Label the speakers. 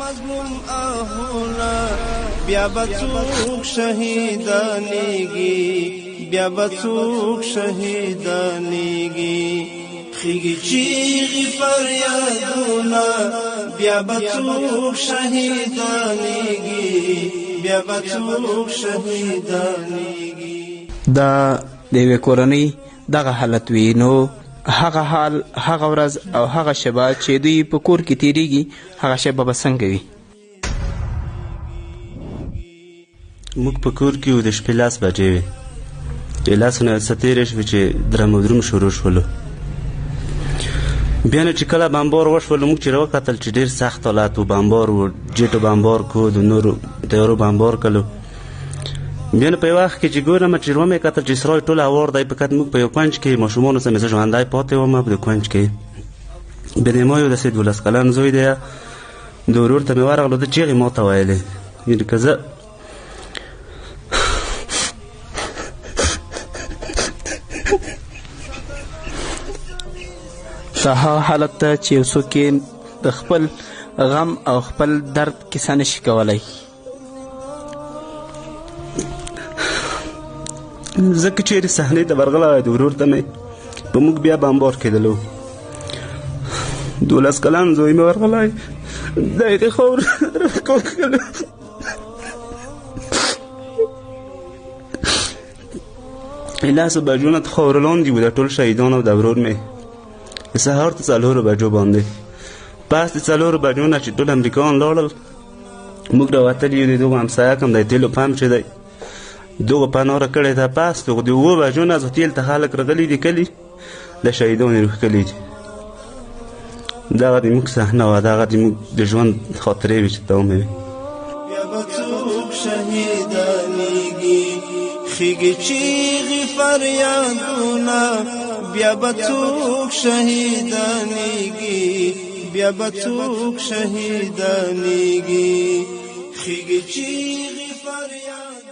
Speaker 1: مظلوم آهونه بیا بڅوک شهیدانیږي بیا بڅوک شهیدانیږي خیږي چیغې فریادونه بیا بڅوک شهیدانیږي بیا بڅوک شهیدانیږي.
Speaker 2: دا د یوې کورنۍ دغه حالت وي نو هغه حال هغه ورځ او هغه شبه چې دوی په کور کې تیریږي هغه شبه به څنګه وي؟
Speaker 3: موږ په کور کې وو د شپې 10 بجې وې د 10 نه څه تېرې شوې چې درم و دروم شروع شولو. بیا نه چې کله بمبار وشولو موږ چې راوکتل چې ډېر سخت حالت و بمبار و جیټو بمبار کو د نورو تیارو بمبار کلو. بیا نه په یو وخت کې چې ګورم چې ومې کتل چې سرای ټول هوار دی فقط موږ په یو کونج کې ماشومانو سره زه ژوندی پاتې وم په کونج کې. بیا د ما یو داسې 12 کلن زوی دی د ورور ته مې ورغلو ده چیغې ما ته ویلې یعنې که زه
Speaker 2: دا هغه حالت ته چې یو څوک د خپل غم او خپل درد کیسه نشي کولی.
Speaker 3: ځکه چېرې صحنې ته ورغلی وای د ورور ته مې په موږ بیا بمبار کېدلو 12 کلن زوی مې ورغلی د هغې خاور راکوکلو. لسو بجو نه خاور لاندې وو د ټول شهیدان او د ورور مې د سهار ته 4 بجو باندې پس د 4 بجو نه چې ټول امریکایان لاړل موږ راوتلي یو د دغو همسایه کم دی تیلو پمپ چې دی دغه پناه را کړې ده پس دغه د 7 بجو نه زه تیل ته خلک راغلي دي کلي د شهیدان یې روښکلي دي. دغه د موږ صحنه وه دغه د موږ د ژوند خاطرې وې چې ته ومې وې.
Speaker 1: بیا به څوک شهیدانیږي خیږي چیغې فریادونه بیا به څوک شهیدانیږي بیا به څوک شهیدانیږي خیږي چیغې فریادونه